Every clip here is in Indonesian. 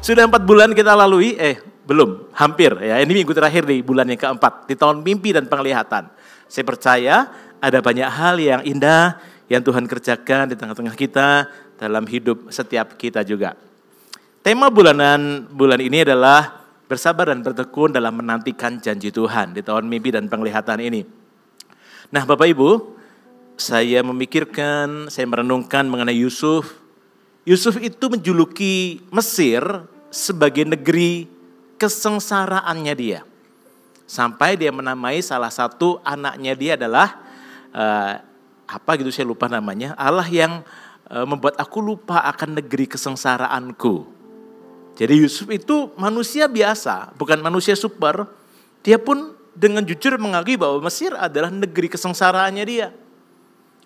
Sudah 4 bulan kita lalui, belum, hampir ya. Ini minggu terakhir di bulan yang keempat, di tahun mimpi dan penglihatan. Saya percaya ada banyak hal yang indah yang Tuhan kerjakan di tengah-tengah kita dalam hidup setiap kita juga. Tema bulan ini adalah bersabar dan bertekun dalam menantikan janji Tuhan di tahun mimpi dan penglihatan ini. Nah Bapak Ibu, saya memikirkan, saya merenungkan mengenai Yusuf. Yusuf itu menjuluki Mesir sebagai negeri kesengsaraannya dia. Sampai dia menamai salah satu anaknya dia adalah, saya lupa namanya, Allah yang membuat aku lupa akan negeri kesengsaraanku. Jadi Yusuf itu manusia biasa, bukan manusia super. Dia pun dengan jujur mengakui bahwa Mesir adalah negeri kesengsaraannya dia.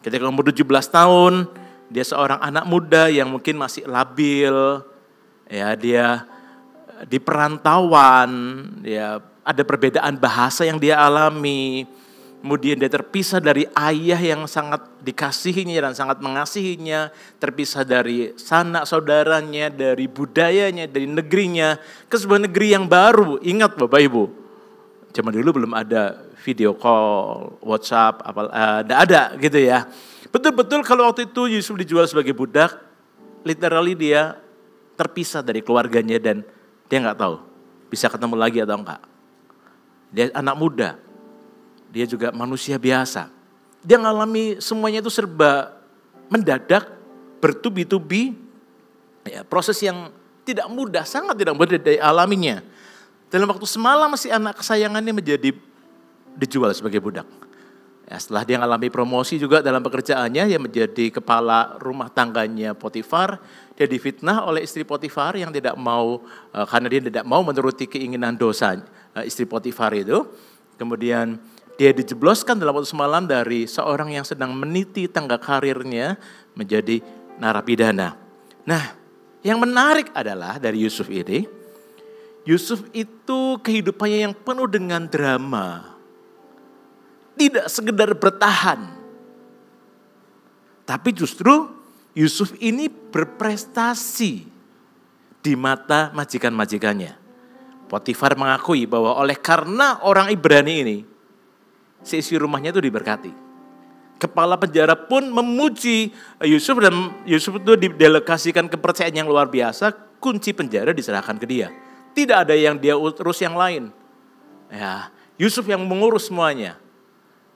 Ketika umur 17 tahun, dia seorang anak muda yang mungkin masih labil, ya dia di perantauan, ya ada perbedaan bahasa yang dia alami, kemudian dia terpisah dari ayah yang sangat dikasihinya dan sangat mengasihinya, terpisah dari sanak saudaranya, dari budayanya, dari negerinya, ke sebuah negeri yang baru. Ingat Bapak Ibu, zaman dulu belum ada video call, WhatsApp, tidak ada gitu ya. Betul-betul kalau waktu itu Yusuf dijual sebagai budak, literally dia terpisah dari keluarganya dan dia nggak tahu bisa ketemu lagi atau enggak. Dia anak muda, dia juga manusia biasa. Dia ngalami semuanya itu serba mendadak, bertubi-tubi, ya, proses yang tidak mudah, sangat tidak mudah dialaminya. Dalam waktu semalam masih anak kesayangannya dijual sebagai budak. Ya, setelah dia mengalami promosi juga dalam pekerjaannya, dia menjadi kepala rumah tangganya Potifar. Dia difitnah oleh istri Potifar yang tidak mau, karena dia tidak mau menuruti keinginan dosa istri Potifar itu. Kemudian dia dijebloskan dalam waktu semalam dari seorang yang sedang meniti tangga karirnya menjadi narapidana. Nah, yang menarik adalah dari Yusuf ini, Yusuf itu kehidupannya yang penuh dengan drama. Tidak sekedar bertahan. Tapi justru Yusuf ini berprestasi di mata majikan-majikannya. Potifar mengakui bahwa oleh karena orang Ibrani ini, seisi rumahnya itu diberkati. Kepala penjara pun memuji Yusuf dan Yusuf itu didelegasikan kepercayaan yang luar biasa, kunci penjara diserahkan ke dia. Tidak ada yang dia urus yang lain. Ya, Yusuf yang mengurus semuanya.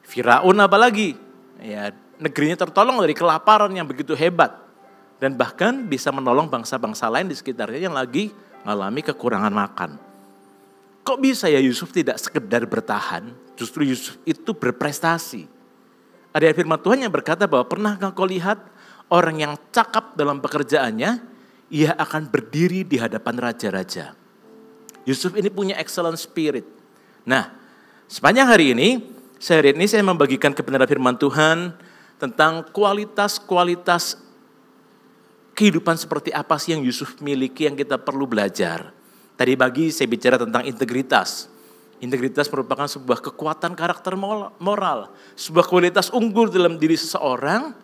Firaun apalagi, ya, negerinya tertolong dari kelaparan yang begitu hebat. Dan bahkan bisa menolong bangsa-bangsa lain di sekitarnya yang lagi mengalami kekurangan makan. Kok bisa ya Yusuf tidak sekedar bertahan, justru Yusuf itu berprestasi. Ada firman Tuhan yang berkata bahwa pernahkah kau lihat orang yang cakap dalam pekerjaannya, ia akan berdiri di hadapan raja-raja. Yusuf ini punya excellent spirit. Nah, sepanjang hari ini saya membagikan kebenaran firman Tuhan tentang kualitas-kualitas kehidupan seperti apa sih yang Yusuf miliki yang kita perlu belajar. Tadi pagi saya bicara tentang integritas. Integritas merupakan sebuah kekuatan karakter moral, sebuah kualitas unggul dalam diri seseorang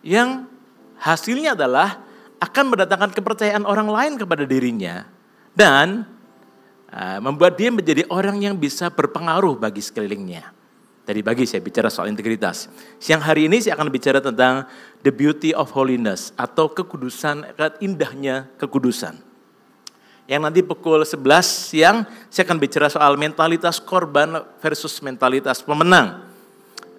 yang hasilnya adalah akan mendatangkan kepercayaan orang lain kepada dirinya dan membuat dia menjadi orang yang bisa berpengaruh bagi sekelilingnya. Tadi pagi saya bicara soal integritas. Siang hari ini saya akan bicara tentang the beauty of holiness atau kekudusan, indahnya kekudusan. Yang nanti pukul 11 siang saya akan bicara soal mentalitas korban versus mentalitas pemenang.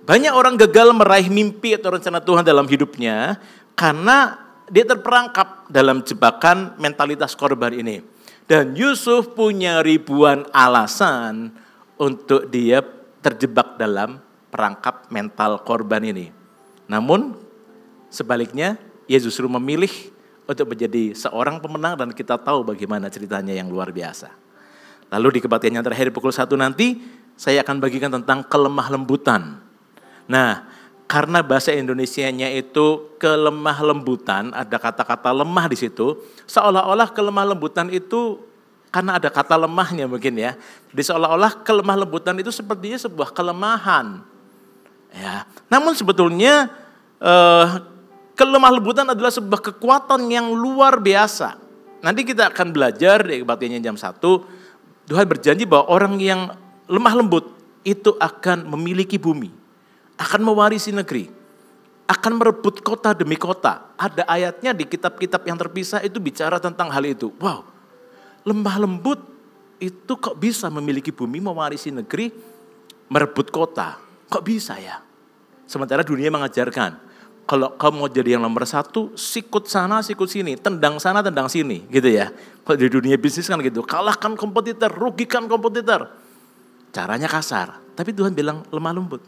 Banyak orang gagal meraih mimpi atau rencana Tuhan dalam hidupnya karena dia terperangkap dalam jebakan mentalitas korban ini. Dan Yusuf punya ribuan alasan untuk dia terjebak dalam perangkap mental korban ini. Namun sebaliknya, ia justru memilih untuk menjadi seorang pemenang dan kita tahu bagaimana ceritanya yang luar biasa. Lalu di kebaktian yang terakhir pukul 1 nanti, saya akan bagikan tentang kelemah lembutan. Nah, karena bahasa Indonesianya itu kelemah lembutan, ada kata-kata lemah di situ, seolah-olah kelemah lembutan itu karena ada kata lemahnya mungkin ya. Jadi seolah-olah kelemah lembutan itu sepertinya sebuah kelemahan. Ya. Namun sebetulnya kelemah lembutan adalah sebuah kekuatan yang luar biasa. nanti kita akan belajar di kebaktiannya jam 1. Tuhan berjanji bahwa orang yang lemah lembut itu akan memiliki bumi, akan mewarisi negeri, akan merebut kota demi kota. Ada ayatnya di kitab-kitab yang terpisah itu bicara tentang hal itu. Wow, lemah lembut itu kok bisa memiliki bumi, mewarisi negeri, merebut kota. Kok bisa ya? Sementara dunia mengajarkan, kalau kamu mau jadi yang nomor 1, sikut sana, sikut sini, tendang sana, tendang sini, gitu ya. Kalau di dunia bisnis kan gitu, kalahkan kompetitor, rugikan kompetitor. Caranya kasar, tapi Tuhan bilang lemah lembut.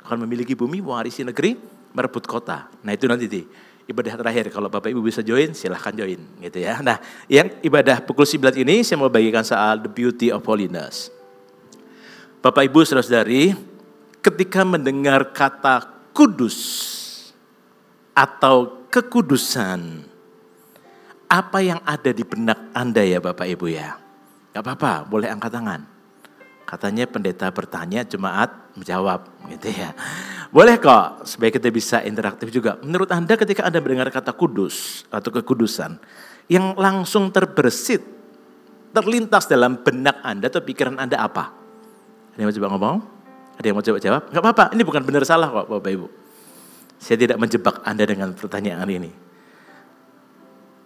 Akan memiliki bumi, mewarisi negeri, merebut kota. Nah itu nanti di ibadah terakhir, kalau Bapak Ibu bisa join, silahkan join, gitu ya. Nah yang ibadah pukul 9 ini saya mau bagikan soal the beauty of holiness. Bapak Ibu saudara-saudari, ketika mendengar kata kudus, atau kekudusan, apa yang ada di benak Anda ya Bapak Ibu ya? Gak apa-apa, boleh angkat tangan. Katanya pendeta bertanya, jemaat menjawab gitu ya. Boleh kok, supaya kita bisa interaktif juga. Menurut Anda ketika Anda mendengar kata kudus atau kekudusan, yang langsung terbersit, terlintas dalam benak Anda atau pikiran Anda apa? Ada yang mau coba ngomong? Ada yang mau coba jawab? Gak apa-apa, ini bukan benar salah kok Bapak Ibu. Saya tidak menjebak Anda dengan pertanyaan ini.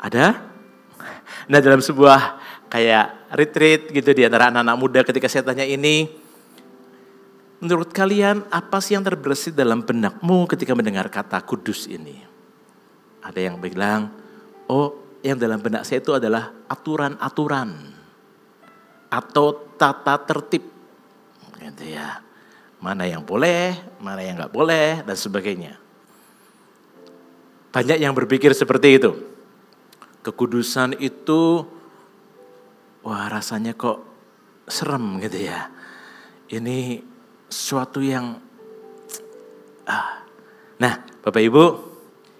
Ada? Nah dalam sebuah kayak retreat gitu di antara anak-anak muda ketika saya tanya ini, menurut kalian apa sih yang terbersit dalam benakmu ketika mendengar kata kudus ini? Ada yang bilang, oh yang dalam benak saya itu adalah aturan-aturan atau tata tertib. Gitu ya. Mana yang boleh, mana yang gak boleh dan sebagainya. Banyak yang berpikir seperti itu. Kekudusan itu, wah rasanya kok serem gitu ya. Ini sesuatu yang, Nah Bapak Ibu,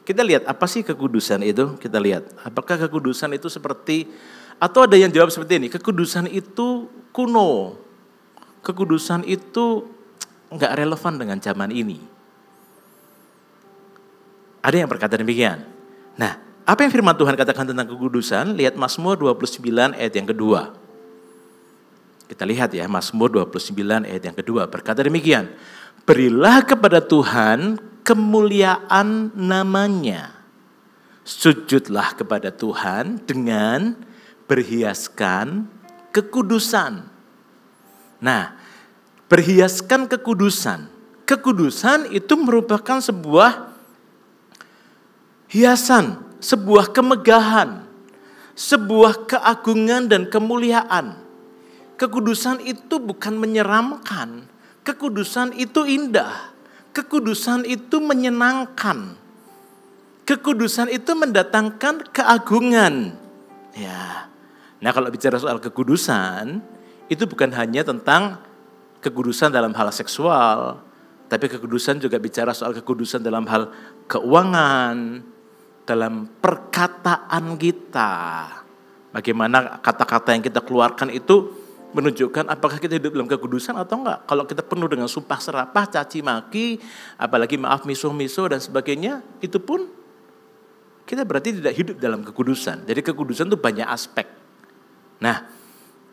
kita lihat apa sih kekudusan itu? Kita lihat, apakah kekudusan itu seperti, atau ada yang jawab seperti ini, kekudusan itu kuno. Kekudusan itu enggak relevan dengan zaman ini. Ada yang berkata demikian. Nah, apa yang firman Tuhan katakan tentang kekudusan? Lihat Mazmur 29 ayat yang kedua. Kita lihat ya, Mazmur 29 ayat yang kedua. Berkata demikian, berilah kepada Tuhan kemuliaan namanya. Sujudlah kepada Tuhan dengan berhiaskan kekudusan. Nah, berhiaskan kekudusan. Kekudusan itu merupakan sebuah hiasan, sebuah kemegahan, sebuah keagungan dan kemuliaan. Kekudusan itu bukan menyeramkan, kekudusan itu indah, kekudusan itu menyenangkan, kekudusan itu mendatangkan keagungan. Ya, nah kalau bicara soal kekudusan, itu bukan hanya tentang kekudusan dalam hal seksual, tapi kekudusan juga bicara soal kekudusan dalam hal keuangan, dalam perkataan kita. Bagaimana kata-kata yang kita keluarkan itu menunjukkan apakah kita hidup dalam kekudusan atau enggak. Kalau kita penuh dengan sumpah serapah, caci maki, apalagi maaf miso-miso dan sebagainya, itu pun kita berarti tidak hidup dalam kekudusan. Jadi kekudusan itu banyak aspek. Nah,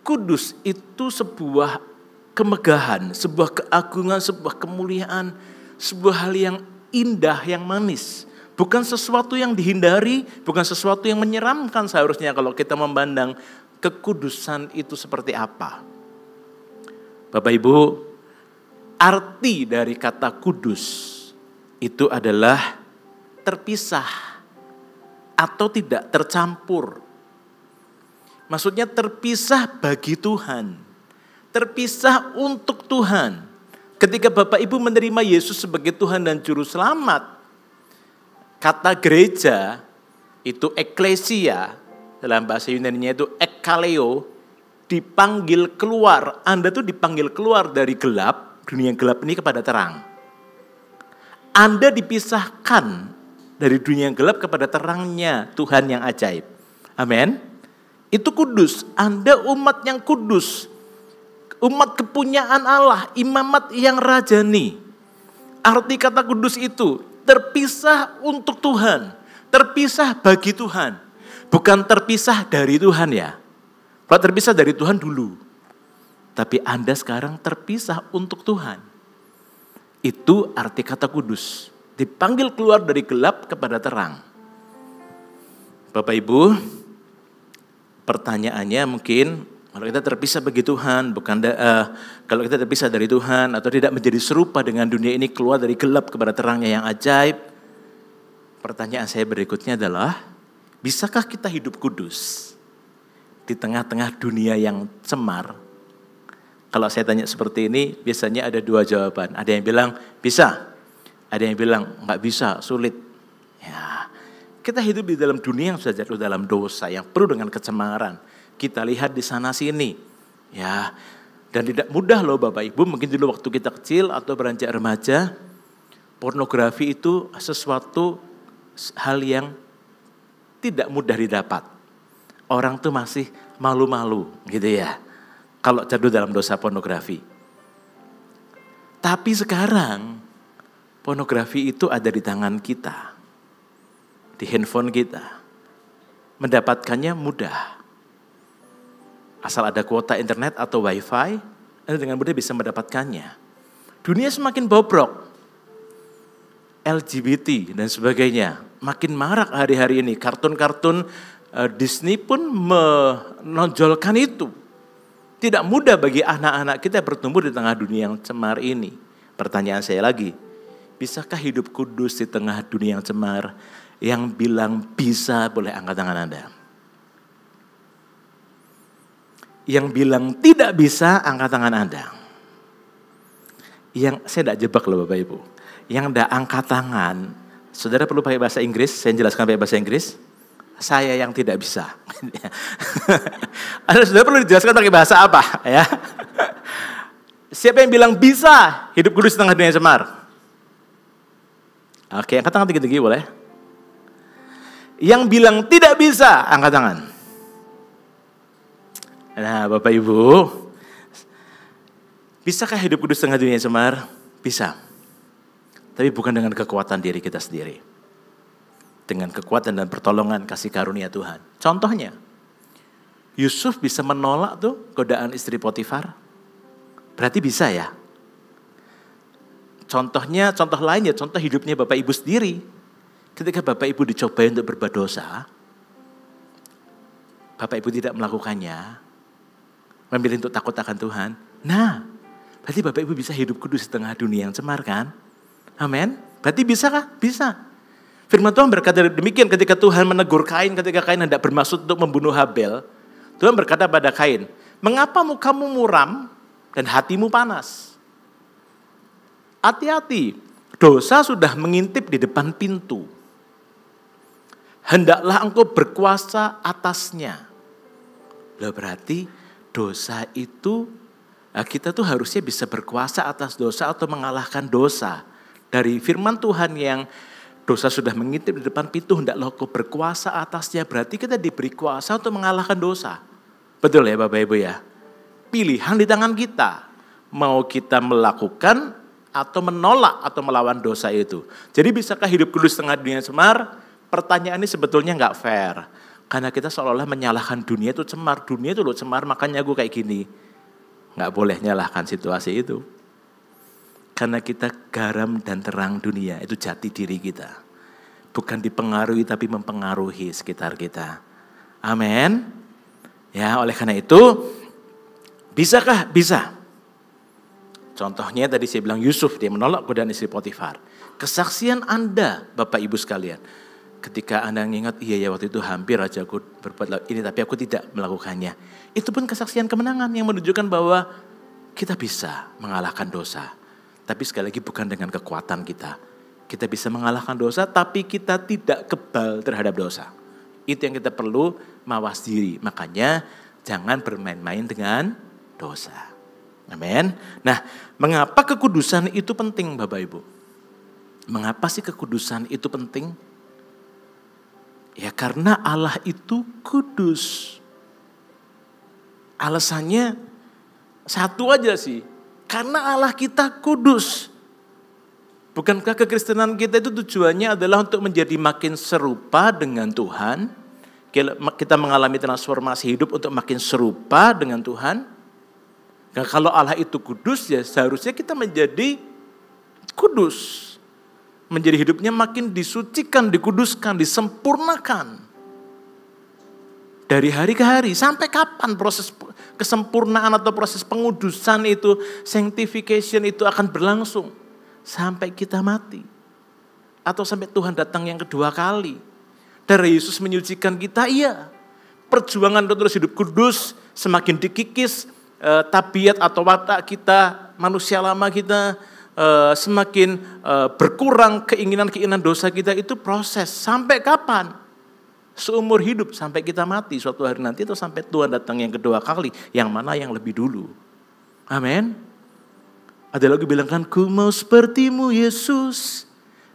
kudus itu sebuah kemegahan, sebuah keagungan, sebuah kemuliaan, sebuah hal yang indah, yang manis. Bukan sesuatu yang dihindari, bukan sesuatu yang menyeramkan seharusnya kalau kita memandang kekudusan itu seperti apa. Bapak Ibu, arti dari kata kudus itu adalah terpisah atau tidak tercampur. Maksudnya terpisah bagi Tuhan, terpisah untuk Tuhan. Ketika Bapak Ibu menerima Yesus sebagai Tuhan dan Juru Selamat, kata gereja itu eklesia, dalam bahasa Yunani-nya itu ekkaleo, dipanggil keluar. Anda tuh dipanggil keluar dari gelap, dunia yang gelap ini kepada terang. Anda dipisahkan dari dunia yang gelap kepada terangnya Tuhan yang ajaib. Amin. Itu kudus. Anda umat yang kudus. Umat kepunyaan Allah, imamat yang rajani. Arti kata kudus itu terpisah untuk Tuhan, terpisah bagi Tuhan. Bukan terpisah dari Tuhan ya. Kalau terpisah dari Tuhan dulu. Tapi Anda sekarang terpisah untuk Tuhan. Itu arti kata kudus. Dipanggil keluar dari gelap kepada terang. Bapak Ibu, pertanyaannya mungkin, kalau kita terpisah bagi Tuhan, kalau kita terpisah dari Tuhan atau tidak menjadi serupa dengan dunia ini, keluar dari gelap kepada terangnya yang ajaib. Pertanyaan saya berikutnya adalah, bisakah kita hidup kudus di tengah-tengah dunia yang cemar? Kalau saya tanya seperti ini, biasanya ada dua jawaban. Ada yang bilang bisa, ada yang bilang nggak bisa, sulit. Ya, kita hidup di dalam dunia yang sudah jatuh dalam dosa, yang penuh dengan kecemaran. Kita lihat di sana sini, ya, dan tidak mudah loh Bapak Ibu. Mungkin dulu waktu kita kecil atau beranjak remaja, pornografi itu sesuatu hal yang tidak mudah didapat. Orang tuh masih malu-malu, gitu ya. Kalau jatuh dalam dosa pornografi. Tapi sekarang pornografi itu ada di tangan kita. Di handphone kita. Mendapatkannya mudah. Asal ada kuota internet atau wifi, Anda dengan mudah bisa mendapatkannya. Dunia semakin bobrok. LGBT dan sebagainya. Makin marak hari-hari ini. Kartun-kartun Disney pun menonjolkan itu. Tidak mudah bagi anak-anak kita bertumbuh di tengah dunia yang cemar ini. Pertanyaan saya lagi, bisakah hidup kudus di tengah dunia yang cemar? Yang bilang bisa, boleh angkat tangan Anda. Yang bilang tidak bisa, angkat tangan Anda. Yang saya tidak jebak loh Bapak Ibu. Yang tidak angkat tangan, saudara perlu pakai bahasa Inggris, saya jelaskan pakai bahasa Inggris. Saya yang tidak bisa. Saudara perlu dijelaskan pakai bahasa apa? Ya. Siapa yang bilang bisa hidup kudus di tengah dunia cemar? Oke, angkat tangan tinggi-tinggi boleh. Yang bilang tidak bisa, angkat tangan. Nah Bapak Ibu, bisakah hidup kudus di tengah dunia cemar? Bisa. Tapi bukan dengan kekuatan diri kita sendiri. Dengan kekuatan dan pertolongan kasih karunia Tuhan. Contohnya, Yusuf bisa menolak tuh godaan istri Potifar. Berarti bisa ya. Contohnya, contoh lainnya, contoh hidupnya Bapak Ibu sendiri. Ketika Bapak Ibu dicobai untuk berbuat dosa, Bapak Ibu tidak melakukannya, memilih untuk takut akan Tuhan. Nah, berarti Bapak Ibu bisa hidup kudus di tengah dunia yang cemar kan? Amin. Berarti bisa kah? Bisa. Firman Tuhan berkata demikian ketika Tuhan menegur Kain ketika Kain hendak bermaksud untuk membunuh Habel. Tuhan berkata pada Kain, mengapa mukamu muram dan hatimu panas? Hati-hati, dosa sudah mengintip di depan pintu. Hendaklah engkau berkuasa atasnya. Lah berarti dosa itu, kita tuh harusnya bisa berkuasa atas dosa atau mengalahkan dosa. Dari firman Tuhan yang dosa sudah mengintip di depan pintu, hendaklah engkau berkuasa atasnya. Berarti kita diberi kuasa untuk mengalahkan dosa. Betul ya Bapak Ibu ya? Pilihan di tangan kita. Mau kita melakukan atau menolak atau melawan dosa itu. Jadi bisakah hidup kudus tengah dunia cemar? Pertanyaan ini sebetulnya nggak fair. Karena kita seolah-olah menyalahkan dunia itu cemar. Dunia itu loh cemar, makanya gue kayak gini. Nggak boleh nyalahkan situasi itu. Karena kita garam dan terang dunia, itu jati diri kita. Bukan dipengaruhi tapi mempengaruhi sekitar kita. Amin. Ya, oleh karena itu, bisakah? Bisa. Contohnya tadi saya bilang Yusuf, dia menolak godaan istri Potifar. Kesaksian Anda, Bapak Ibu sekalian. Ketika Anda mengingat, iya ya waktu itu hampir aja aku berbuat ini, tapi aku tidak melakukannya. Itu pun kesaksian kemenangan yang menunjukkan bahwa kita bisa mengalahkan dosa. Tapi sekali lagi bukan dengan kekuatan kita. Kita bisa mengalahkan dosa, tapi kita tidak kebal terhadap dosa. Itu yang kita perlu mawas diri. Makanya jangan bermain-main dengan dosa. Amin. Nah, mengapa kekudusan itu penting Bapak Ibu? Mengapa sih kekudusan itu penting? Ya karena Allah itu kudus. Alasannya satu aja sih. Karena Allah kita kudus. Bukankah kekristenan kita itu tujuannya adalah untuk menjadi makin serupa dengan Tuhan? kita mengalami transformasi hidup untuk makin serupa dengan Tuhan. Dan kalau Allah itu kudus, ya seharusnya kita menjadi kudus. Menjadi hidupnya makin disucikan, dikuduskan, disempurnakan. Dari hari ke hari, sampai kapan proses kesempurnaan atau proses pengudusan itu, sanctification itu akan berlangsung? Sampai kita mati. Atau sampai Tuhan datang yang kedua kali. Dari Yesus menyucikan kita, iya. Perjuangan untuk terus hidup kudus, semakin dikikis, tabiat atau watak kita, manusia lama kita, semakin berkurang keinginan-keinginan dosa kita, itu proses. Sampai kapan? Seumur hidup sampai kita mati suatu hari nanti, atau sampai Tuhan datang yang kedua kali, yang mana yang lebih dulu. Amin. Ada lagu bilang kan, ku mau sepertimu Yesus,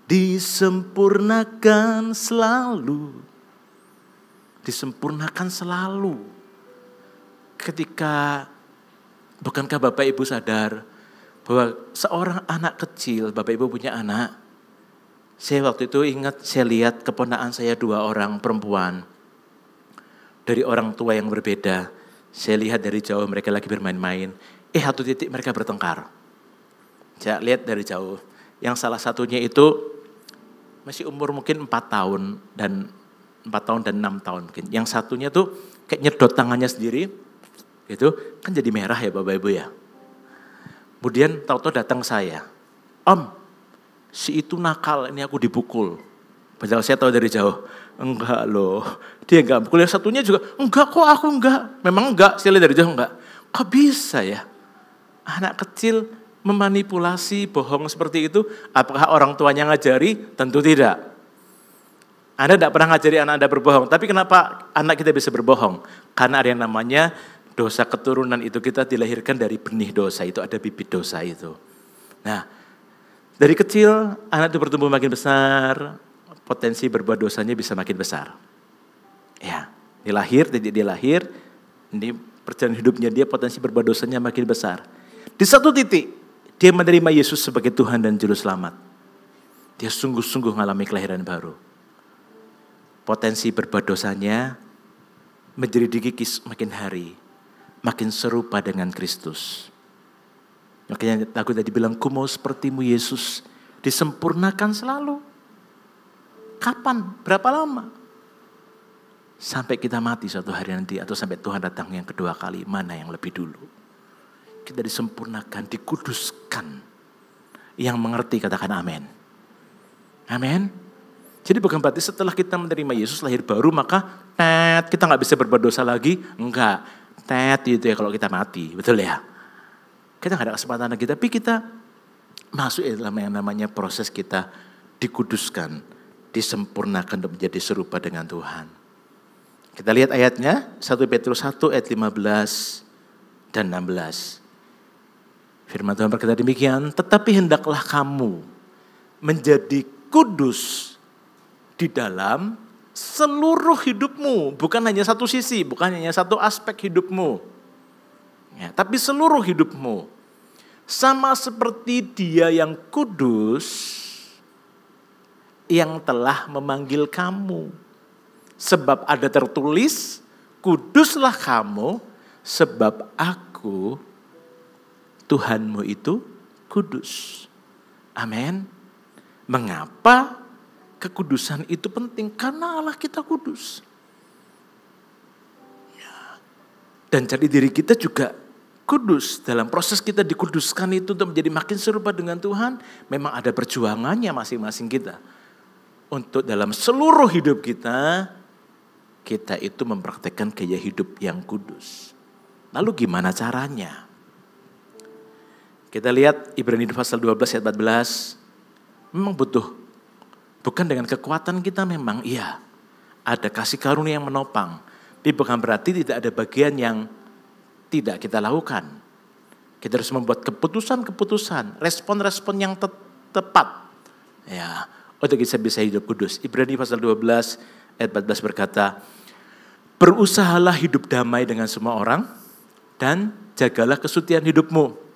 disempurnakan selalu. Disempurnakan selalu. Ketika, bukankah Bapak Ibu sadar bahwa seorang anak kecil, Bapak Ibu punya anak, saya waktu itu ingat, saya lihat keponakan saya 2 orang perempuan. Dari orang tua yang berbeda. Saya lihat dari jauh mereka lagi bermain-main. Satu titik mereka bertengkar. Saya lihat dari jauh. Yang salah satunya itu masih umur mungkin 4 tahun dan 6 tahun mungkin. Yang satunya tuh kayak nyedot tangannya sendiri. Gitu, kan jadi merah ya Bapak Ibu ya. Kemudian tahu-tahu datang saya. Om, si itu nakal, ini aku dipukul. Padahal saya tahu dari jauh, enggak loh, dia enggak pukul. Yang satunya juga, enggak kok, aku enggak. Memang enggak, saya lihat dari jauh enggak. Kok bisa ya? Anak kecil memanipulasi, bohong seperti itu. Apakah orang tuanya ngajari? Tentu tidak. Anda tidak pernah ngajari anak Anda berbohong. Tapi kenapa anak kita bisa berbohong? Karena ada yang namanya dosa keturunan itu, kita dilahirkan dari benih dosa itu, ada bibit dosa itu. Nah, dari kecil anak itu bertumbuh makin besar, potensi berbuat dosanya bisa makin besar. Ya, dia lahir, ini perjalanan hidupnya dia potensi berbuat dosanya makin besar. Di satu titik, dia menerima Yesus sebagai Tuhan dan Juru Selamat. Dia sungguh-sungguh mengalami kelahiran baru. Potensi berbuat dosanya menjadi dikikis makin hari, makin serupa dengan Kristus. Makanya aku tadi bilang, ku mau sepertimu Yesus, disempurnakan selalu. Kapan? Berapa lama? Sampai kita mati suatu hari nanti, atau sampai Tuhan datang yang kedua kali, mana yang lebih dulu? Kita disempurnakan, dikuduskan. Yang mengerti katakan amin. Amin. Jadi bukan berarti setelah kita menerima Yesus lahir baru, maka kita gak bisa berbuat dosa lagi. Enggak, itu ya kalau kita mati, betul ya? Kita gak ada kesempatan lagi, tapi kita masuk dalam yang namanya proses kita dikuduskan, disempurnakan untuk menjadi serupa dengan Tuhan. Kita lihat ayatnya, 1 Petrus 1 ayat 15 dan 16. Firman Tuhan berkata demikian, tetapi hendaklah kamu menjadi kudus di dalam seluruh hidupmu. Bukan hanya satu sisi, bukan hanya satu aspek hidupmu. Ya, tapi seluruh hidupmu. Sama seperti Dia yang kudus yang telah memanggil kamu. Sebab ada tertulis, kuduslah kamu sebab aku Tuhanmu itu kudus. Amin. Mengapa kekudusan itu penting? Karena Allah kita kudus. Dan jadi diri kita juga kudus. Dalam proses kita dikuduskan itu untuk menjadi makin serupa dengan Tuhan, memang ada perjuangannya masing-masing kita. Untuk dalam seluruh hidup kita itu mempraktekkan gaya hidup yang kudus. Lalu gimana caranya? Kita lihat Ibrani pasal 12 ayat 14. Memang butuh. Bukan dengan kekuatan kita memang, iya. Ada kasih karunia yang menopang. Tapi bukan berarti tidak ada bagian yang tidak kita lakukan. Kita harus membuat keputusan-keputusan, respon-respon yang tepat. Ya, untuk kita bisa hidup kudus. Ibrani pasal 12 ayat 14 berkata, berusahalah hidup damai dengan semua orang dan jagalah kesucian hidupmu.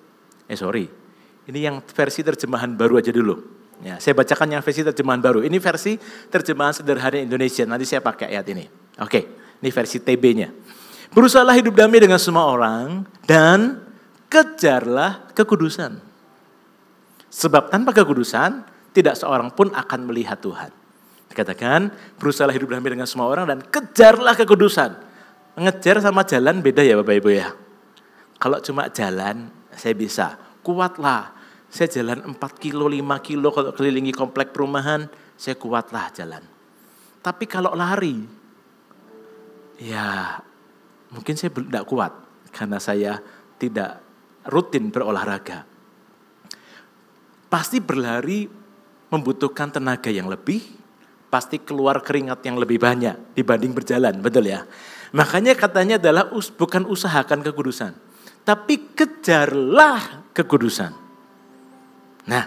Ini yang versi terjemahan baru aja dulu. Ya, saya bacakan yang versi terjemahan baru. Ini versi terjemahan sederhana Indonesia. Nanti saya pakai ayat ini. Oke, ini versi TB-nya. Berusahalah hidup damai dengan semua orang dan kejarlah kekudusan. Sebab tanpa kekudusan tidak seorang pun akan melihat Tuhan. Dikatakan berusahalah hidup damai dengan semua orang dan kejarlah kekudusan. Ngejar sama jalan beda ya Bapak Ibu ya. Kalau cuma jalan saya bisa, kuatlah. Saya jalan 4 kilo, 5 kilo kalau kelilingi komplek perumahan, saya kuatlah jalan. Tapi kalau lari, ya mungkin saya tidak kuat karena saya tidak rutin berolahraga. Pasti berlari membutuhkan tenaga yang lebih, pasti keluar keringat yang lebih banyak dibanding berjalan, betul ya? Makanya katanya adalah bukan usahakan kekudusan, tapi kejarlah kekudusan. Nah,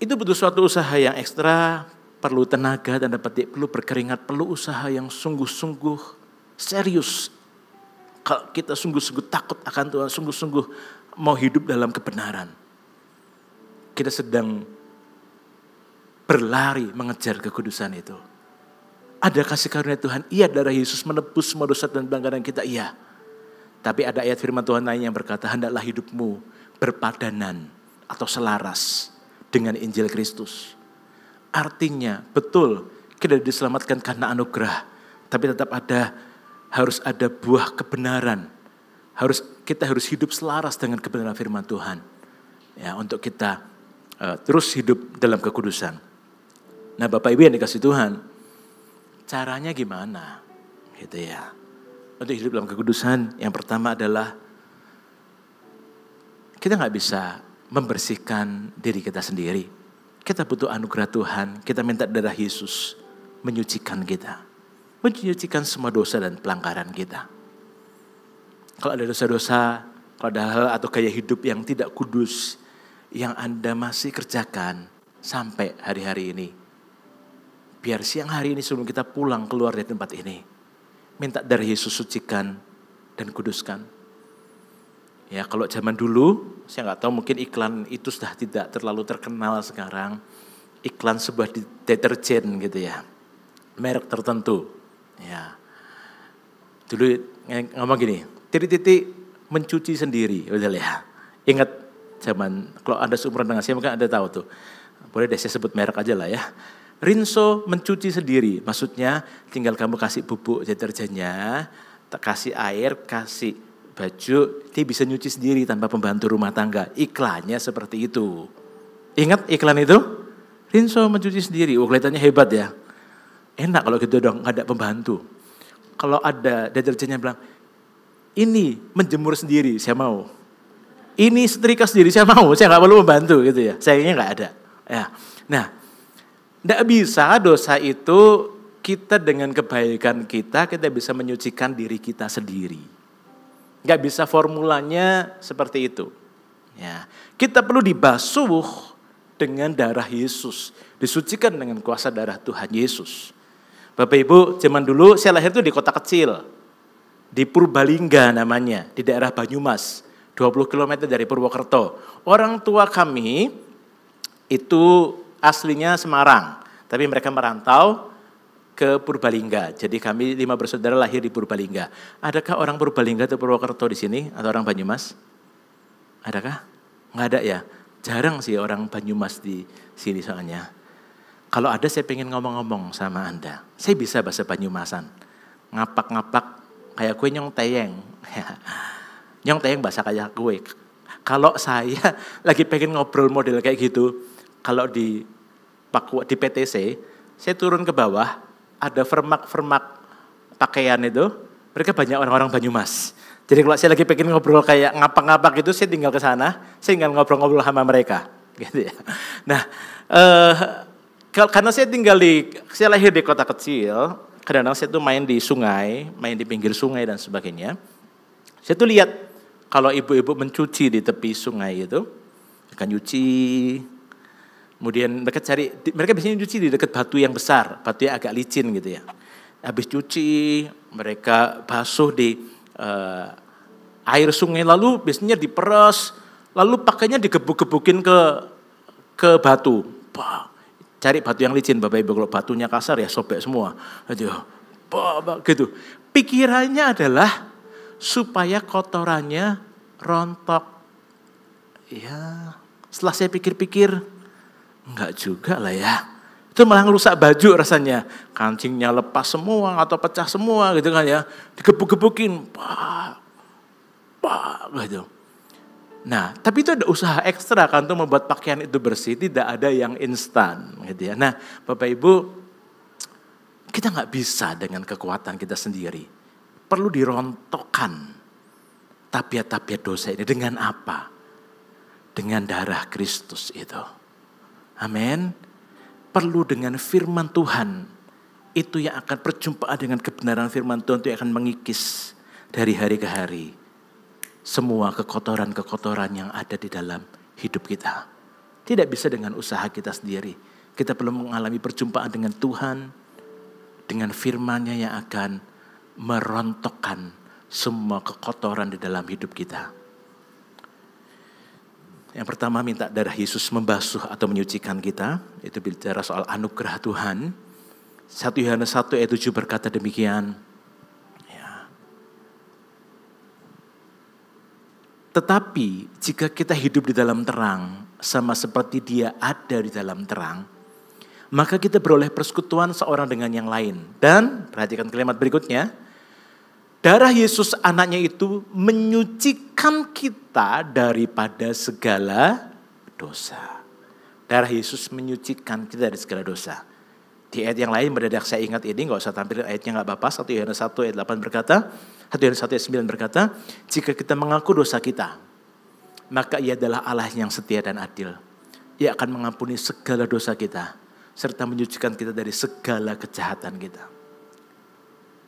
itu butuh suatu usaha yang ekstra, perlu tenaga, tanda petik, perlu berkeringat, perlu usaha yang sungguh-sungguh serius. Kalau kita sungguh-sungguh takut akan Tuhan, sungguh-sungguh mau hidup dalam kebenaran, kita sedang berlari mengejar kekudusan itu. Ada kasih karunia Tuhan, iya darah Yesus menebus semua dosa dan pelanggaran kita, iya. Tapi ada ayat firman Tuhan lain yang berkata, hendaklah hidupmu berpadanan atau selaras dengan Injil Kristus. Artinya betul kita diselamatkan karena anugerah, tapi tetap harus ada buah kebenaran. Kita harus hidup selaras dengan kebenaran firman Tuhan. Ya, untuk kita terus hidup dalam kekudusan. Nah, Bapak Ibu yang dikasih Tuhan, caranya gimana? Gitu ya. Untuk hidup dalam kekudusan, yang pertama adalah kita gak bisa membersihkan diri kita sendiri. Kita butuh anugerah Tuhan, kita minta darah Yesus menyucikan kita. Menyucikan semua dosa dan pelanggaran kita. Kalau ada dosa-dosa, kalau ada hal atau gaya hidup yang tidak kudus, yang Anda masih kerjakan sampai hari-hari ini. Biar siang hari ini sebelum kita pulang keluar dari tempat ini, minta darah Yesus sucikan dan kuduskan. Ya, kalau zaman dulu, saya nggak tahu mungkin iklan itu sudah tidak terlalu terkenal sekarang. Iklan sebuah deterjen gitu ya, merek tertentu. Ya, dulu ngomong gini, titik-titik mencuci sendiri, betul ya. Ingat zaman, kalau Anda seumuran dengan saya mungkin Anda tahu tuh. Boleh deh saya sebut merek aja lah ya. Rinso mencuci sendiri, maksudnya tinggal kamu kasih bubuk deterjennya, kasih air, kasih baju, dia bisa nyuci sendiri tanpa pembantu rumah tangga. Iklannya seperti itu. Ingat iklan itu? Rinso mencuci sendiri. Oh, kelihatannya hebat ya. Enak kalau gitu dong, nggak ada pembantu. Kalau ada deterjennya bilang, ini menjemur sendiri, saya mau. Ini setrika sendiri, saya mau. Saya nggak perlu membantu gitu ya. Sayangnya nggak ada. Ya. Nah, nggak bisa dosa itu kita dengan kebaikan kita bisa menyucikan diri kita sendiri. Gak bisa formulanya seperti itu. Ya, kita perlu dibasuh dengan darah Yesus. Disucikan dengan kuasa darah Tuhan Yesus. Bapak Ibu, zaman dulu saya lahir tuh di kota kecil. Di Purbalingga namanya, di daerah Banyumas. 20 km dari Purwokerto. Orang tua kami itu aslinya Semarang. Tapi mereka merantau ke Purbalingga. Jadi kami 5 bersaudara lahir di Purbalingga. Adakah orang Purbalingga atau Purwokerto di sini atau orang Banyumas? Adakah? Nggak ada ya. Jarang sih orang Banyumas di sini soalnya. Kalau ada saya pengen ngomong-ngomong sama Anda. Saya bisa bahasa Banyumasan. Ngapak-ngapak kayak kue nyong teyeng. Nyong teyeng bahasa kayak kue. Kalau saya lagi pengen ngobrol model kayak gitu, kalau di PTC, saya turun ke bawah, ada vermak-vermak pakaian itu, mereka banyak orang-orang Banyumas. Jadi kalau saya lagi pengen ngobrol kayak ngapak-ngapak itu, saya tinggal ke sana, saya tinggal ngobrol-ngobrol sama mereka. Gitu ya. Nah, karena saya lahir di kota kecil, kadang-kadang saya tuh main di sungai, main di pinggir sungai dan sebagainya. Saya tuh lihat kalau ibu-ibu mencuci di tepi sungai itu, akan nyuci. Kemudian mereka biasanya nyuci di dekat batu yang besar, batu yang agak licin gitu ya. Habis cuci, mereka basuh di air sungai, lalu biasanya diperes, lalu pakainya digebuk-gebukin ke batu. Bah, Cari batu yang licin, Bapak Ibu. Kalau batunya kasar ya sobek semua. Gitu. Pikirannya adalah supaya kotorannya rontok. Ya, setelah saya pikir-pikir, enggak juga lah ya. Itu malah ngerusak baju rasanya. Kancingnya lepas semua atau pecah semua gitu kan ya. Digebuk-gebukin. Gitu. Nah, tapi itu ada usaha ekstra kan untuk membuat pakaian itu bersih. Tidak ada yang instan gitu ya. Nah, Bapak Ibu, kita nggak bisa dengan kekuatan kita sendiri. Perlu dirontokkan tabiat-tabiat dosa ini. Dengan apa? Dengan darah Kristus itu. Amin. Perlu dengan firman Tuhan. Itu yang akan perjumpaan dengan kebenaran firman Tuhan itu yang akan mengikis dari hari ke hari. Semua kekotoran-kekotoran yang ada di dalam hidup kita. Tidak bisa dengan usaha kita sendiri. Kita perlu mengalami perjumpaan dengan Tuhan. Dengan firman-Nya yang akan merontokkan semua kekotoran di dalam hidup kita. Yang pertama minta darah Yesus membasuh atau menyucikan kita. Itu bicara soal anugerah Tuhan. 1 Yohanes 1 ayat 7 berkata demikian. Ya. Tetapi jika kita hidup di dalam terang, sama seperti Dia ada di dalam terang, maka kita beroleh persekutuan seorang dengan yang lain. Dan perhatikan kalimat berikutnya. Darah Yesus anaknya itu menyucikan kita daripada segala dosa. Darah Yesus menyucikan kita dari segala dosa. Di ayat yang lain mendadak saya ingat ini, gak usah tampilin ayatnya gak apa-apa. 1 Yohanes 1 ayat 8 berkata, 1 Yohanes 1 ayat 9 berkata, jika kita mengaku dosa kita, maka Ia adalah Allah yang setia dan adil. Ia akan mengampuni segala dosa kita, serta menyucikan kita dari segala kejahatan kita.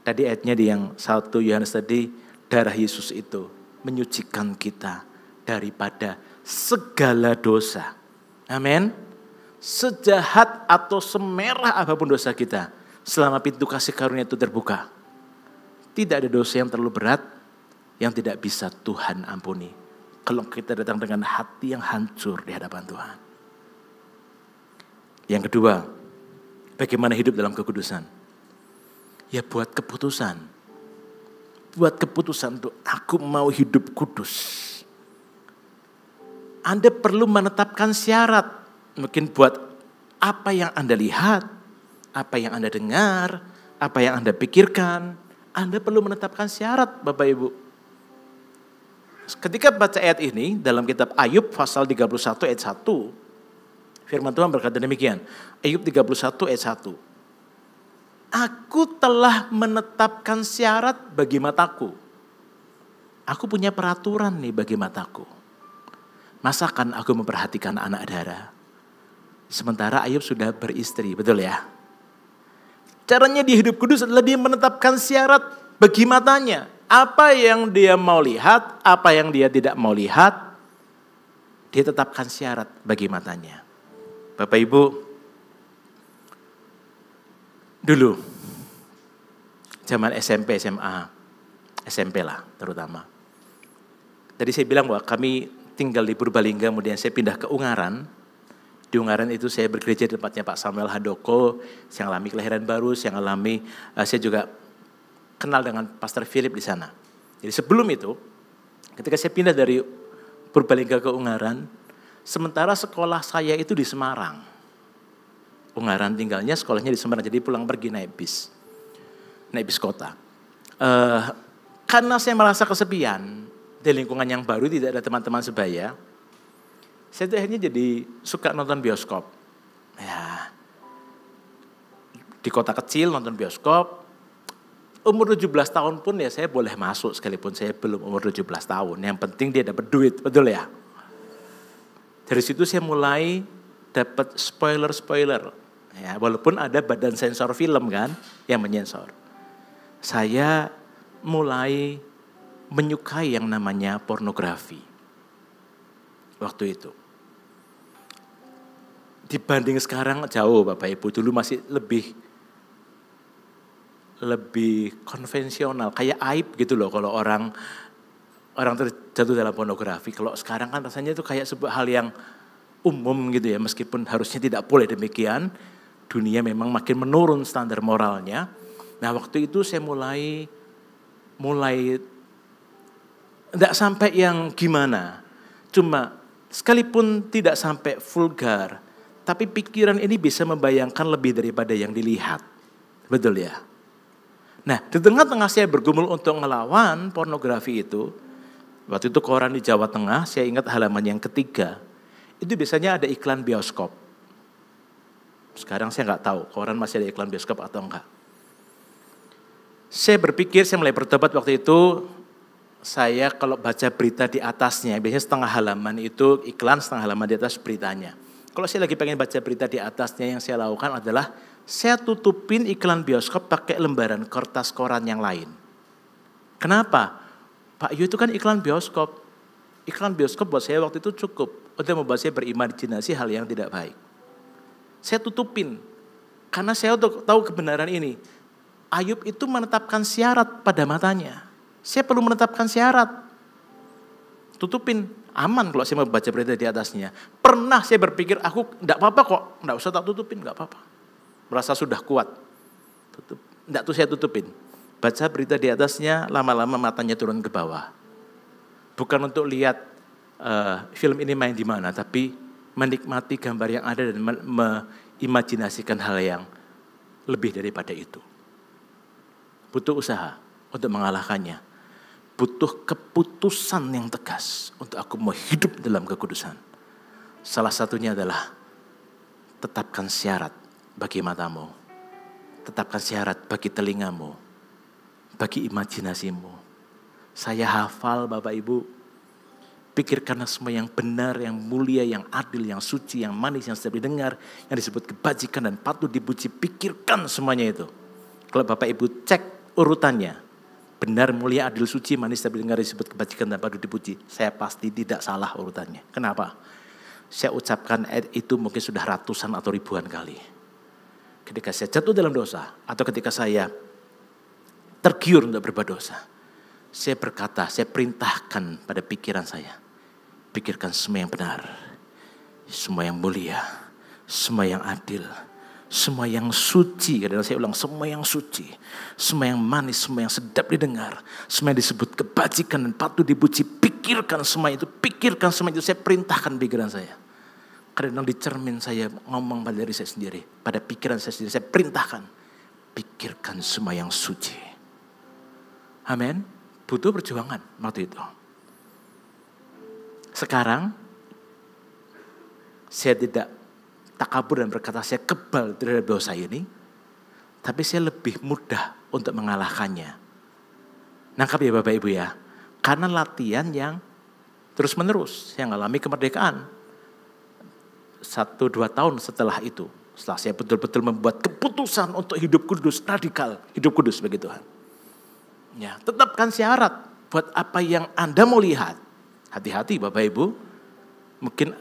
Tadi ayatnya di yang 1 Yohanes tadi, darah Yesus itu menyucikan kita daripada segala dosa. Amin. Sejahat atau semerah apapun dosa kita, selama pintu kasih karunia itu terbuka. Tidak ada dosa yang terlalu berat yang tidak bisa Tuhan ampuni. Kalau kita datang dengan hati yang hancur di hadapan Tuhan. Yang kedua, bagaimana hidup dalam kekudusan? Ya buat keputusan. Buat keputusan untuk aku mau hidup kudus. Anda perlu menetapkan syarat. Mungkin buat apa yang Anda lihat, apa yang Anda dengar, apa yang Anda pikirkan. Anda perlu menetapkan syarat Bapak Ibu. Ketika baca ayat ini dalam kitab Ayub pasal 31 ayat 1. Firman Tuhan berkata demikian. Ayub 31 ayat 1. Aku telah menetapkan syarat bagi mataku. Aku punya peraturan nih bagi mataku. Masakan aku memperhatikan anak dara. Sementara Ayub sudah beristri, betul ya? Caranya dia hidup kudus adalah dia menetapkan syarat bagi matanya. Apa yang dia mau lihat, apa yang dia tidak mau lihat. Dia tetapkan syarat bagi matanya. Bapak Ibu, dulu, zaman SMP, SMA, SMP lah terutama. Tadi saya bilang bahwa kami tinggal di Purbalingga, kemudian saya pindah ke Ungaran. Di Ungaran itu saya bergereja di tempatnya Pak Samuel Handoko, saya alami kelahiran baru, saya juga kenal dengan Pastor Philip di sana. Jadi sebelum itu, ketika saya pindah dari Purbalingga ke Ungaran, sementara sekolah saya itu di Semarang. Ungaran tinggalnya, sekolahnya di Semarang, jadi pulang pergi naik bis kota. Karena saya merasa kesepian di lingkungan yang baru, tidak ada teman-teman sebaya, saya tuh akhirnya jadi suka nonton bioskop. Ya, di kota kecil nonton bioskop, umur 17 tahun pun ya saya boleh masuk sekalipun saya belum umur 17 tahun. Yang penting dia dapat duit, betul ya? Dari situ saya mulai dapat spoiler. Ya, walaupun ada badan sensor film kan yang menyensor. Saya mulai menyukai yang namanya pornografi. Waktu itu. Dibanding sekarang jauh Bapak Ibu. Dulu masih lebih konvensional. Kayak aib gitu loh kalau orang terjatuh dalam pornografi. Kalau sekarang kan rasanya itu kayak sebuah hal yang umum gitu ya, meskipun harusnya tidak boleh demikian. Dunia memang makin menurun standar moralnya. Nah waktu itu saya mulai tidak sampai yang gimana. Cuma sekalipun tidak sampai vulgar, tapi pikiran ini bisa membayangkan lebih daripada yang dilihat. Betul ya? Nah di tengah-tengah saya bergumul untuk ngelawan pornografi itu, waktu itu koran di Jawa Tengah, saya ingat halaman yang ketiga, itu biasanya ada iklan bioskop. Sekarang saya nggak tahu, koran masih ada iklan bioskop atau enggak. Saya berpikir, saya mulai bertobat waktu itu, saya kalau baca berita di atasnya, biasanya setengah halaman itu iklan, setengah halaman di atas beritanya. Kalau saya lagi pengen baca berita di atasnya, yang saya lakukan adalah, saya tutupin iklan bioskop pakai lembaran kertas koran yang lain. Kenapa? Pak Yu itu kan iklan bioskop. Iklan bioskop buat saya waktu itu cukup untuk membuat saya berimajinasi hal yang tidak baik. Saya tutupin, karena saya tahu kebenaran ini. Ayub itu menetapkan syarat pada matanya. Saya perlu menetapkan syarat. Tutupin, aman kalau saya mau baca berita di atasnya. Pernah saya berpikir, aku enggak apa-apa kok, enggak usah tak tutupin, enggak apa-apa. Merasa sudah kuat. Enggak tuh saya tutupin. Baca berita di atasnya, lama-lama matanya turun ke bawah. Bukan untuk lihat film ini main di mana, tapi menikmati gambar yang ada dan mengimajinasikan hal yang lebih daripada itu. Butuh usaha untuk mengalahkannya. Butuh keputusan yang tegas untuk aku mau hidup dalam kekudusan. Salah satunya adalah tetapkan syarat bagi matamu. Tetapkan syarat bagi telingamu. Bagi imajinasimu. Saya hafal Bapak Ibu. Pikirkanlah semua yang benar, yang mulia, yang adil, yang suci, yang manis, yang sedap didengar. Yang disebut kebajikan dan patut dipuji. Pikirkan semuanya itu. Kalau Bapak Ibu cek urutannya, benar, mulia, adil, suci, manis, sedap didengar, disebut kebajikan dan patut dipuji. Saya pasti tidak salah urutannya. Kenapa? Saya ucapkan ayat itu mungkin sudah ratusan atau ribuan kali. Ketika saya jatuh dalam dosa, atau ketika saya tergiur untuk berbuat dosa, saya berkata, saya perintahkan pada pikiran saya, pikirkan semua yang benar, semua yang mulia, semua yang adil, semua yang suci. Kadang saya ulang, semua yang suci, semua yang manis, semua yang sedap didengar, semua yang disebut kebajikan dan patut dipuji. Pikirkan semua itu, pikirkan semua itu. Saya perintahkan pikiran saya. Kadang di cermin saya ngomong pada diri saya sendiri, pada pikiran saya sendiri, saya perintahkan, pikirkan semua yang suci. Amin. Butuh perjuangan waktu itu. Sekarang saya tidak takabur dan berkata saya kebal terhadap dosa ini, tapi saya lebih mudah untuk mengalahkannya. Nangkap ya Bapak Ibu ya, karena latihan yang terus menerus. Saya mengalami kemerdekaan 1-2 tahun setelah itu, setelah saya betul-betul membuat keputusan untuk hidup kudus, radikal hidup kudus bagi Tuhan. Ya, tetapkan syarat buat apa yang Anda mau lihat. Hati-hati Bapak Ibu, mungkin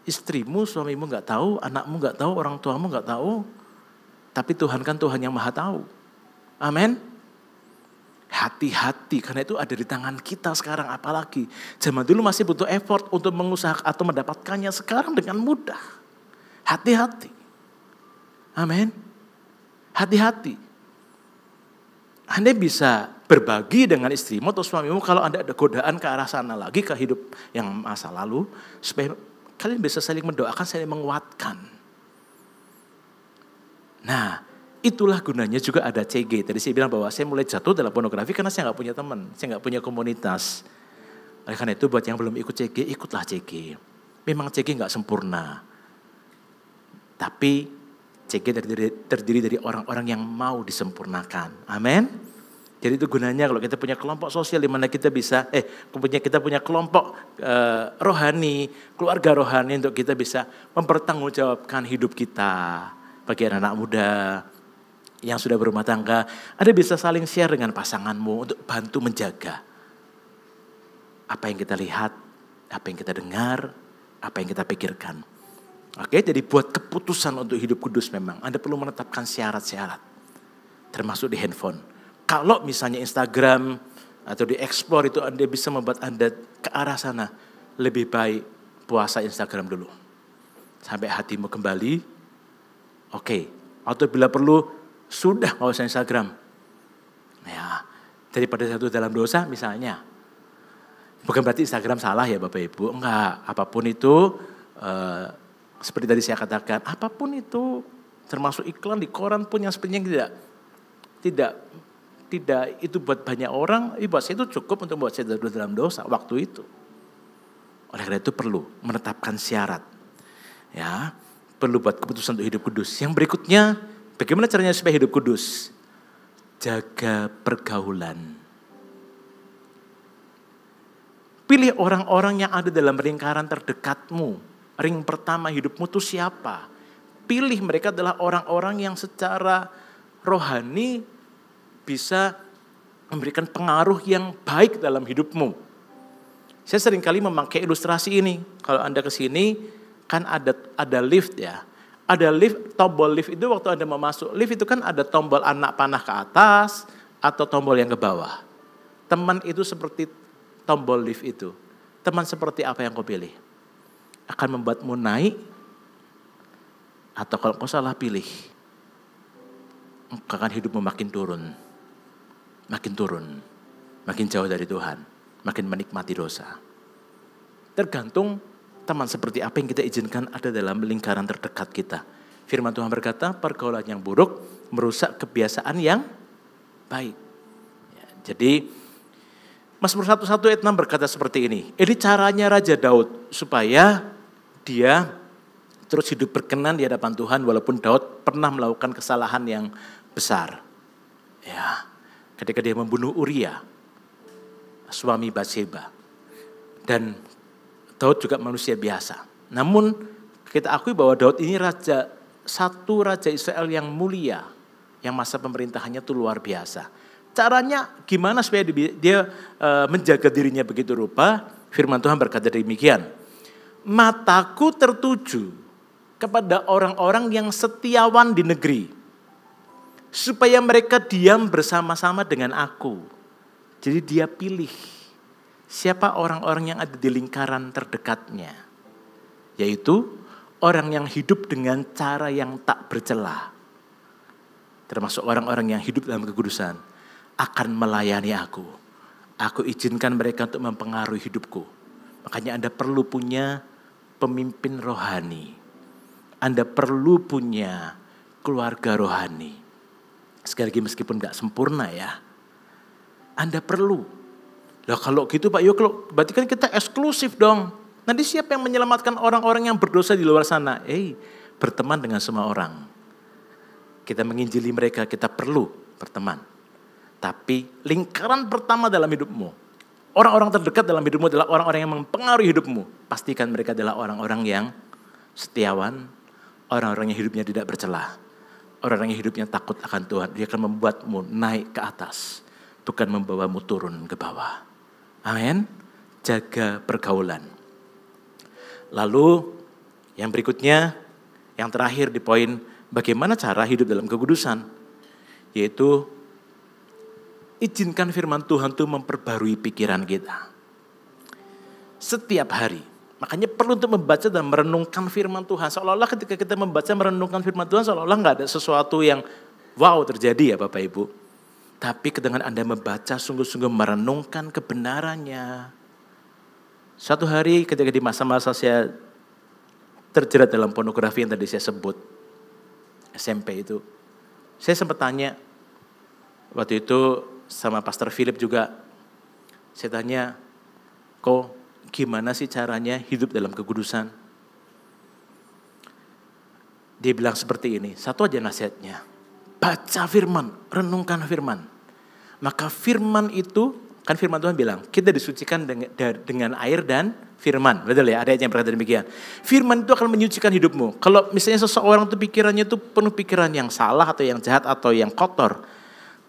istrimu, suamimu nggak tahu, anakmu nggak tahu, orang tuamu nggak tahu, tapi Tuhan kan Tuhan yang maha tahu. Amin. Hati-hati, karena itu ada di tangan kita sekarang. Apalagi zaman dulu masih butuh effort untuk mengusahakan atau mendapatkannya, sekarang dengan mudah. Hati-hati. Amin. Hati-hati. Anda bisa berbagi dengan istrimu atau suamimu kalau Anda ada godaan ke arah sana lagi, ke hidup yang masa lalu, supaya kalian bisa saling mendoakan, saling menguatkan. Nah, itulah gunanya juga ada CG. Tadi saya bilang bahwa saya mulai jatuh dalam pornografi karena saya nggak punya teman, saya nggak punya komunitas. Oleh karena itu buat yang belum ikut CG, ikutlah CG. Memang CG nggak sempurna, tapi CG terdiri dari orang-orang yang mau disempurnakan. Amin. Jadi itu gunanya kalau kita punya kelompok sosial di mana kita bisa, kita punya kelompok rohani, keluarga rohani untuk kita bisa mempertanggungjawabkan hidup kita. Bagi anak-anak muda yang sudah berumah tangga, Anda bisa saling share dengan pasanganmu untuk bantu menjaga apa yang kita lihat, apa yang kita dengar, apa yang kita pikirkan. Oke, jadi buat keputusan untuk hidup kudus memang Anda perlu menetapkan syarat-syarat, termasuk di handphone. Kalau misalnya Instagram atau di explore itu Anda bisa membuat Anda ke arah sana, lebih baik puasa Instagram dulu. sampai hatimu kembali. Oke, atau bila perlu sudah nggak usah Instagram. Ya, daripada jatuh dalam dosa misalnya. Bukan berarti Instagram salah ya Bapak Ibu, enggak. Apapun itu, seperti tadi saya katakan, apapun itu, termasuk iklan di koran pun yang sebenarnya tidak itu buat banyak orang, buat saya itu cukup untuk membuat saya jatuh dalam dosa waktu itu. Oleh karena itu perlu menetapkan syarat, ya, perlu buat keputusan untuk hidup kudus. Yang berikutnya, bagaimana caranya supaya hidup kudus? Jaga pergaulan. Pilih orang-orang yang ada dalam lingkaran terdekatmu. Ring pertama hidupmu itu siapa? Pilih mereka adalah orang-orang yang secara rohani bisa memberikan pengaruh yang baik dalam hidupmu. Saya seringkali memakai ilustrasi ini. Kalau Anda ke sini kan ada lift ya. Ada lift, tombol lift itu waktu Anda mau masuk lift itu kan ada tombol anak panah ke atas atau tombol yang ke bawah. Teman itu seperti tombol lift itu. Teman seperti apa yang kau pilih? Akan membuatmu naik atau kalau kau salah pilih, akan hidupmu makin turun. Makin turun. Makin jauh dari Tuhan. Makin menikmati dosa. Tergantung teman seperti apa yang kita izinkan ada dalam lingkaran terdekat kita. Firman Tuhan berkata, pergaulan yang buruk merusak kebiasaan yang baik. Ya, jadi Mazmur 1:1 ayat 6 berkata seperti ini. Ini caranya Raja Daud supaya dia terus hidup berkenan di hadapan Tuhan walaupun Daud pernah melakukan kesalahan yang besar. Ya, ketika dia membunuh Uria, suami Batseba. Dan Daud juga manusia biasa. Namun kita akui bahwa Daud ini satu raja Israel yang mulia, yang masa pemerintahannya itu luar biasa. Caranya gimana supaya dia menjaga dirinya begitu rupa? Firman Tuhan berkata demikian. Mataku tertuju kepada orang-orang yang setiawan di negeri, supaya mereka diam bersama-sama dengan aku. Jadi dia pilih siapa orang-orang yang ada di lingkaran terdekatnya. Yaitu orang yang hidup dengan cara yang tak bercela. Termasuk orang-orang yang hidup dalam kekudusan. Akan melayani aku. Aku izinkan mereka untuk mempengaruhi hidupku. Makanya Anda perlu punya pemimpin rohani. Anda perlu punya keluarga rohani. Sekali lagi meskipun gak sempurna ya. Anda perlu. Lah kalau gitu Pak Yo, berarti kan kita eksklusif dong. Nanti siapa yang menyelamatkan orang-orang yang berdosa di luar sana? Berteman dengan semua orang. Kita menginjili mereka, kita perlu berteman. Tapi lingkaran pertama dalam hidupmu, orang-orang terdekat dalam hidupmu adalah orang-orang yang mempengaruhi hidupmu. Pastikan mereka adalah orang-orang yang setiawan, orang-orang yang hidupnya tidak bercelah. Orang-orang yang hidupnya takut akan Tuhan. Dia akan membuatmu naik ke atas, bukan membawamu turun ke bawah. Amin. Jaga pergaulan. Lalu yang berikutnya, yang terakhir di poin bagaimana cara hidup dalam kekudusan. Yaitu izinkan firman Tuhan itu memperbarui pikiran kita. Setiap hari. Makanya perlu untuk membaca dan merenungkan firman Tuhan. Seolah-olah ketika kita membaca merenungkan firman Tuhan, seolah-olah gak ada sesuatu yang wow terjadi ya Bapak Ibu. Tapi dengan Anda membaca sungguh-sungguh merenungkan kebenarannya. Suatu hari ketika di masa-masa saya terjerat dalam pornografi yang tadi saya sebut. SMP itu. Saya sempat tanya. Waktu itu sama Pastor Philip juga, saya tanya, kok gimana sih caranya hidup dalam kekudusan? Dia bilang seperti ini, satu aja nasihatnya, baca firman, renungkan firman. Maka firman itu, kan firman Tuhan bilang, kita disucikan dengan air dan firman. Betul ya, ada yang berkata demikian. Firman itu akan menyucikan hidupmu. Kalau misalnya seseorang itu pikirannya itu penuh pikiran yang salah atau yang jahat atau yang kotor,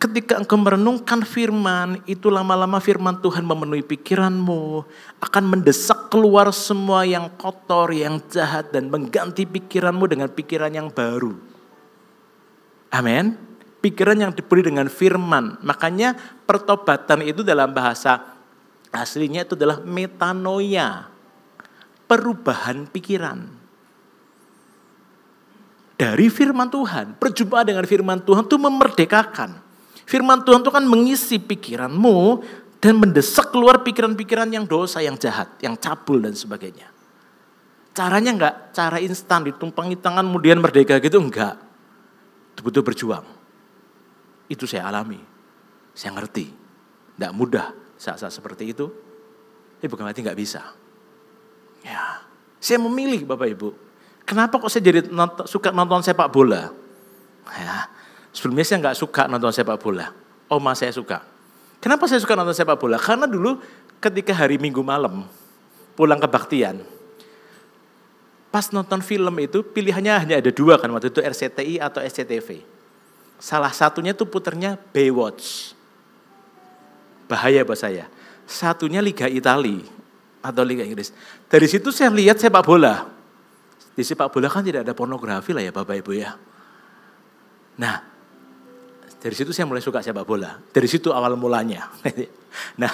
ketika engkau merenungkan firman, itu lama-lama firman Tuhan memenuhi pikiranmu, akan mendesak keluar semua yang kotor, yang jahat, dan mengganti pikiranmu dengan pikiran yang baru. Amin. Pikiran yang diberi dengan firman. Makanya pertobatan itu dalam bahasa aslinya itu adalah metanoia. Perubahan pikiran. dari firman Tuhan. Perjumpaan dengan firman Tuhan itu memerdekakan. Firman Tuhan itu kan mengisi pikiranmu dan mendesak keluar pikiran-pikiran yang dosa, yang jahat, yang cabul dan sebagainya. Caranya enggak cara instan ditumpangi tangan kemudian merdeka gitu, enggak. Betul-betul berjuang. Itu saya alami, saya ngerti. Enggak mudah saat-saat seperti itu. Tapi bukan berarti enggak bisa. Ya, saya memilih Bapak Ibu. Kenapa kok saya jadi suka nonton sepak bola? Ya, sebelumnya saya nggak suka nonton sepak bola. Oma saya suka. Kenapa saya suka nonton sepak bola? Karena dulu ketika hari Minggu malam pulang kebaktian, pas nonton film itu pilihannya hanya ada dua kan waktu itu, RCTI atau SCTV. Salah satunya tuh puternya Baywatch. Bahaya buat saya. Satunya Liga Italia atau Liga Inggris. Dari situ saya lihat sepak bola. Di sepak bola kan tidak ada pornografi lah ya Bapak Ibu ya. Nah, dari situ saya mulai suka sepak bola. Dari situ awal mulanya. Nah,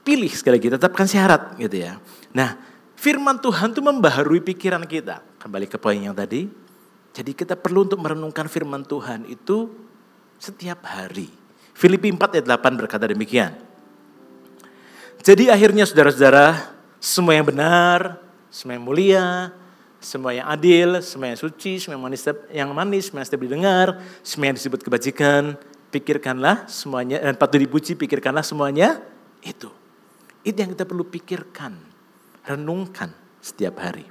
pilih sekali lagi, tetapkan syarat gitu ya. Nah, firman Tuhan itu membaharui pikiran kita. Kembali ke poin yang tadi. Jadi kita perlu untuk merenungkan firman Tuhan itu setiap hari. Filipi 4 ayat 8 berkata demikian. Jadi akhirnya saudara-saudara, semua yang benar, semua yang mulia, semua yang adil, semua yang suci, semua yang manis, semua yang didengar, semua yang disebut kebajikan, pikirkanlah semuanya, dan patut dipuji, pikirkanlah semuanya itu. Itu yang kita perlu pikirkan, renungkan setiap hari.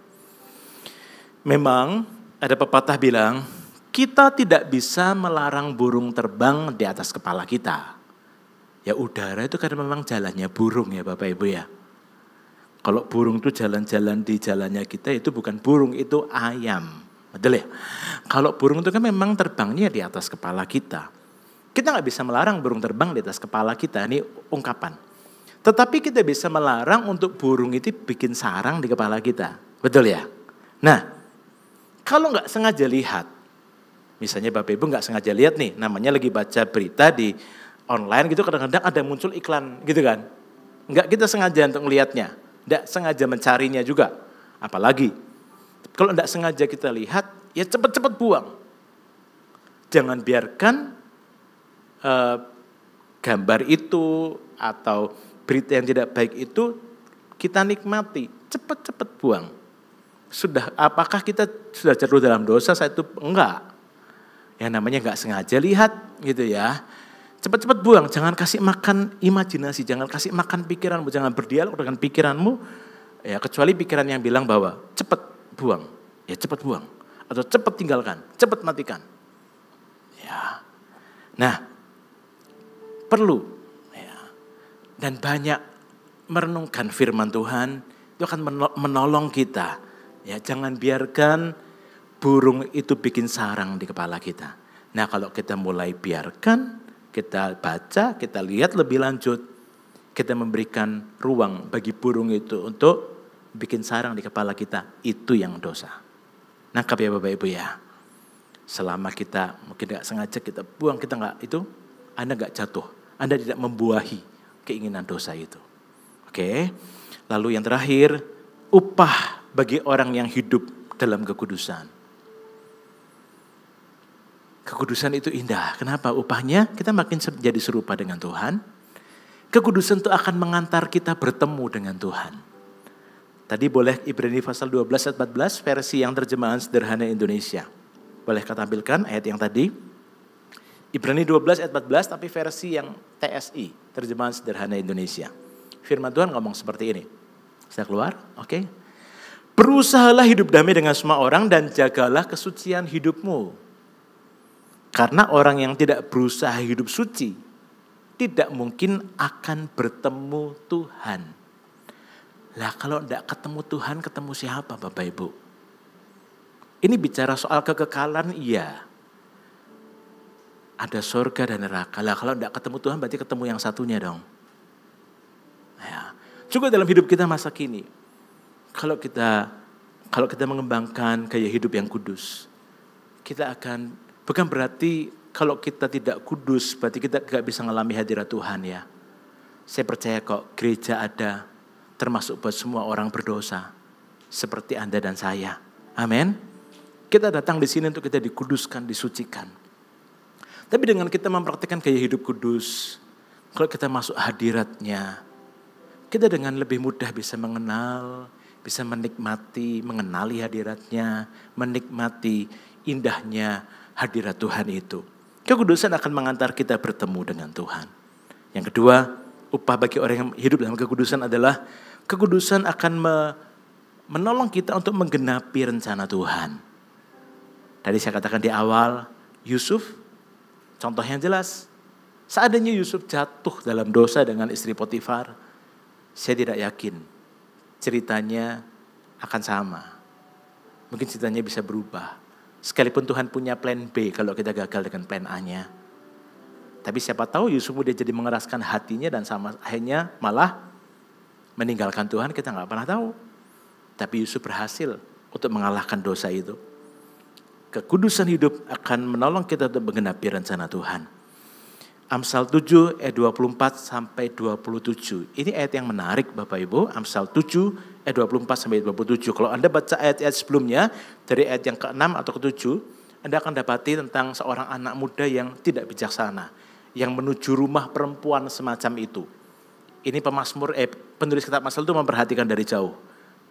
Memang ada pepatah bilang, kita tidak bisa melarang burung terbang di atas kepala kita. Ya udara itu karena memang jalannya burung ya Bapak Ibu ya. Kalau burung itu jalan-jalan di jalannya kita itu bukan burung, itu ayam. Betul ya? Kalau burung itu kan memang terbangnya di atas kepala kita. Kita nggak bisa melarang burung terbang di atas kepala kita, ini ungkapan. Tetapi kita bisa melarang untuk burung itu bikin sarang di kepala kita. Betul ya? Nah, kalau nggak sengaja lihat, misalnya Bapak Ibu nggak sengaja lihat nih, namanya lagi baca berita di online gitu, kadang-kadang ada muncul iklan gitu kan. Nggak kita sengaja untuk melihatnya. Tidak sengaja mencarinya juga. Apalagi kalau tidak sengaja kita lihat, ya cepat-cepat buang. Jangan biarkan gambar itu atau berita yang tidak baik itu kita nikmati. Cepat-cepat buang. Apakah kita sudah jatuh dalam dosa saat itu? Enggak. Ya namanya enggak sengaja lihat gitu ya. Cepat-cepat buang, jangan kasih makan imajinasi, jangan kasih makan pikiranmu, jangan berdialog dengan pikiranmu. Ya kecuali pikiran yang bilang bahwa cepat buang, ya cepat buang. Atau cepat tinggalkan, cepat matikan. Ya. Nah, perlu ya, dan banyak merenungkan firman Tuhan, itu akan menolong kita. Ya, jangan biarkan burung itu bikin sarang di kepala kita. Nah kalau kita mulai biarkan, kita baca, kita lihat lebih lanjut, kita memberikan ruang bagi burung itu untuk bikin sarang di kepala kita, itu yang dosa. Nangkap ya Bapak Ibu ya. Selama kita mungkin gak sengaja kita buang, kita gak itu, Anda gak jatuh, Anda tidak membuahi keinginan dosa itu. Oke. Lalu yang terakhir, upah bagi orang yang hidup dalam kekudusan. Kekudusan itu indah. Kenapa? Upahnya kita makin jadi serupa dengan Tuhan. Kekudusan itu akan mengantar kita bertemu dengan Tuhan. Tadi boleh Ibrani pasal 12 ayat 14 versi yang terjemahan sederhana Indonesia. Boleh kita tampilkan ayat yang tadi. Ibrani 12 ayat 14 tapi versi yang TSI, terjemahan sederhana Indonesia. Firman Tuhan ngomong seperti ini. Saya keluar, oke. Berusahalah hidup damai dengan semua orang dan jagalah kesucian hidupmu. Karena orang yang tidak berusaha hidup suci, tidak mungkin akan bertemu Tuhan. Lah kalau tidak ketemu Tuhan, ketemu siapa Bapak Ibu? Ini bicara soal kekekalan, iya. Ada surga dan neraka. Lah kalau tidak ketemu Tuhan, berarti ketemu yang satunya dong. Ya. Juga dalam hidup kita masa kini, kalau kita mengembangkan gaya hidup yang kudus, kita akan, bukan berarti kalau kita tidak kudus, berarti kita gak bisa mengalami hadirat Tuhan ya. Saya percaya kok gereja ada, termasuk buat semua orang berdosa. seperti Anda dan saya. Amin. Kita datang di sini untuk kita dikuduskan, disucikan. Tapi dengan kita mempraktikkan gaya hidup kudus, kalau kita masuk hadiratnya, kita dengan lebih mudah bisa mengenal, bisa menikmati, mengenali hadiratnya, menikmati indahnya hadirat Tuhan itu. Kekudusan akan mengantar kita bertemu dengan Tuhan. Yang kedua, upah bagi orang yang hidup dalam kekudusan adalah kekudusan akan menolong kita untuk menggenapi rencana Tuhan. Tadi saya katakan di awal, Yusuf, contoh yang jelas. Seandainya Yusuf jatuh dalam dosa dengan istri Potifar, saya tidak yakin ceritanya akan sama. Mungkin ceritanya bisa berubah. Sekalipun Tuhan punya plan B kalau kita gagal dengan plan A-nya. Tapi siapa tahu Yusuf udah jadi mengeraskan hatinya dan sama akhirnya malah meninggalkan Tuhan, kita gak pernah tahu. Tapi Yusuf berhasil untuk mengalahkan dosa itu. Kekudusan hidup akan menolong kita untuk menggenapi rencana Tuhan. Amsal 7 ayat 24 sampai 27. Ini ayat yang menarik Bapak Ibu. Amsal 7 ayat 24 sampai 27. Kalau Anda baca ayat-ayat sebelumnya dari ayat yang ke-6 atau ke-7, Anda akan dapati tentang seorang anak muda yang tidak bijaksana, yang menuju rumah perempuan semacam itu. Ini penulis kitab Amsal itu memperhatikan dari jauh.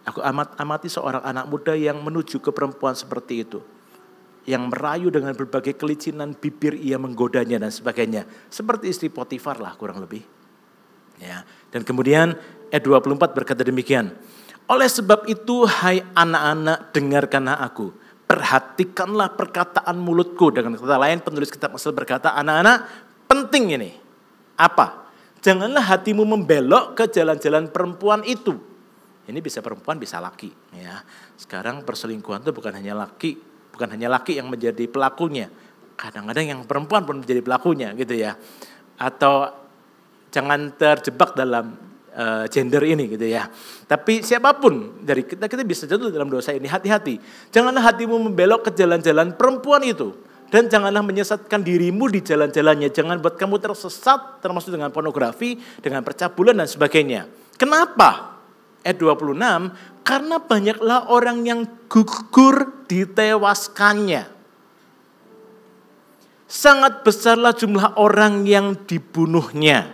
Aku amati seorang anak muda yang menuju ke perempuan seperti itu, yang merayu dengan berbagai kelicinan bibir, ia menggodanya dan sebagainya. Seperti istri Potifar lah kurang lebih. Ya. Dan kemudian ayat 24 berkata demikian. Oleh sebab itu hai anak-anak dengarkanlah aku. Perhatikanlah perkataan mulutku. Dengan kata lain penulis kitab Amsal berkata, anak-anak penting ini. Apa? Janganlah hatimu membelok ke jalan-jalan perempuan itu. Ini bisa perempuan bisa laki. Ya. Sekarang perselingkuhan itu bukan hanya laki yang menjadi pelakunya. Kadang-kadang yang perempuan pun menjadi pelakunya gitu ya. Atau jangan terjebak dalam gender ini gitu ya. Tapi siapapun dari kita bisa jatuh dalam dosa ini, hati-hati. Janganlah hatimu membelok ke jalan-jalan perempuan itu. Dan janganlah menyesatkan dirimu di jalan-jalannya. Jangan buat kamu tersesat, termasuk dengan pornografi, dengan percabulan dan sebagainya. Kenapa? Ayat 26, karena banyaklah orang yang gugur ditewaskannya. Sangat besarlah jumlah orang yang dibunuhnya.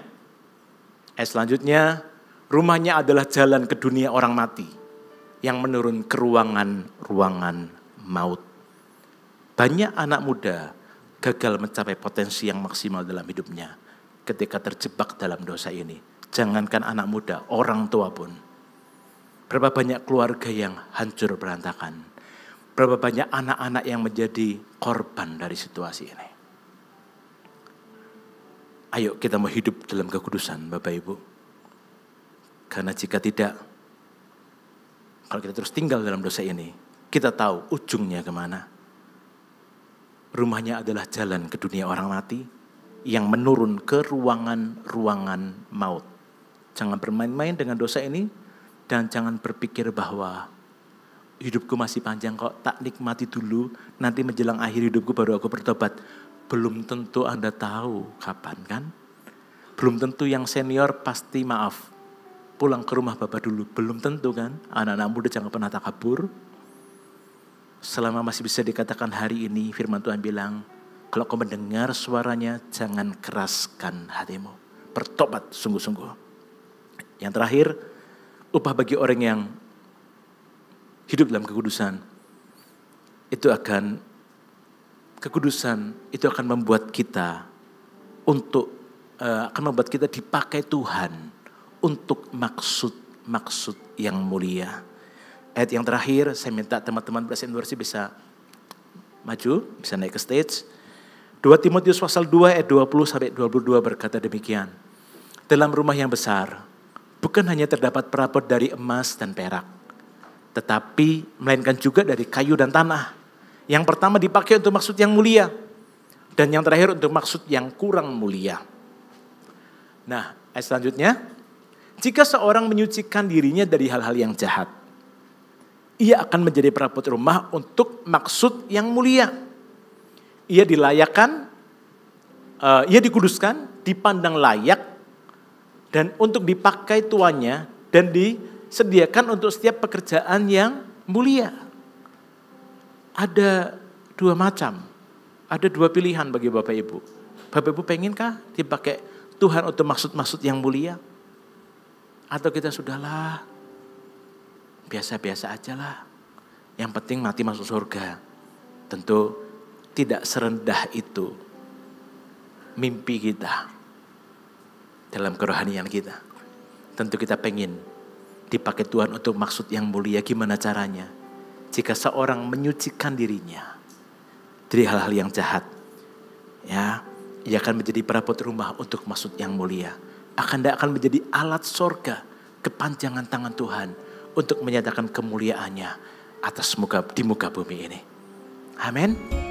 Ayat selanjutnya, rumahnya adalah jalan ke dunia orang mati, yang menurun ke ruangan maut. Banyak anak muda gagal mencapai potensi yang maksimal dalam hidupnya ketika terjebak dalam dosa ini. Jangankan anak muda, orang tua pun. Berapa banyak keluarga yang hancur berantakan. Berapa banyak anak-anak yang menjadi korban dari situasi ini. Ayo kita mau hidup dalam kekudusan Bapak Ibu. Karena jika tidak, kalau kita terus tinggal dalam dosa ini, kita tahu ujungnya kemana. Rumahnya adalah jalan ke dunia orang mati yang menurun ke ruangan maut. Jangan bermain-main dengan dosa ini. Dan jangan berpikir bahwa hidupku masih panjang kok, tak nikmati dulu, nanti menjelang akhir hidupku baru aku bertobat. Belum tentu Anda tahu kapan kan? Belum tentu yang senior pasti maaf, pulang ke rumah Bapak dulu. Belum tentu kan? Anak-anak muda jangan pernah takabur. Selama masih bisa dikatakan hari ini, firman Tuhan bilang, kalau kau mendengar suaranya, jangan keraskan hatimu. Bertobat sungguh-sungguh. Yang terakhir, upah bagi orang yang hidup dalam kekudusan itu akan membuat kita akan membuat kita dipakai Tuhan untuk maksud yang mulia. Ayat yang terakhir saya minta teman-teman Blessed University bisa maju, bisa naik ke stage. 2 Timotius pasal 2 ayat 20 sampai 22 berkata demikian. Dalam rumah yang besar bukan hanya terdapat perabot dari emas dan perak, tetapi melainkan juga dari kayu dan tanah. Yang pertama dipakai untuk maksud yang mulia, dan yang terakhir untuk maksud yang kurang mulia. Nah, ayat selanjutnya, jika seorang menyucikan dirinya dari hal-hal yang jahat, ia akan menjadi perabot rumah untuk maksud yang mulia. Ia dikuduskan, dipandang layak, dan untuk dipakai tuannya dan sediakan untuk setiap pekerjaan yang mulia. Ada dua macam, ada dua pilihan bagi Bapak Ibu. Bapak Ibu penginkah dipakai Tuhan untuk maksud-maksud yang mulia? Atau kita sudahlah, biasa-biasa aja lah. Yang penting mati masuk surga. Tentu tidak serendah itu mimpi kita dalam kerohanian kita. Tentu kita pengen dipakai Tuhan untuk maksud yang mulia. Gimana caranya? Jika seorang menyucikan dirinya dari hal-hal yang jahat, ya, ia akan menjadi perabot rumah untuk maksud yang mulia. Dia akan menjadi alat sorga, kepanjangan tangan Tuhan untuk menyatakan kemuliaannya di muka bumi ini. Amin.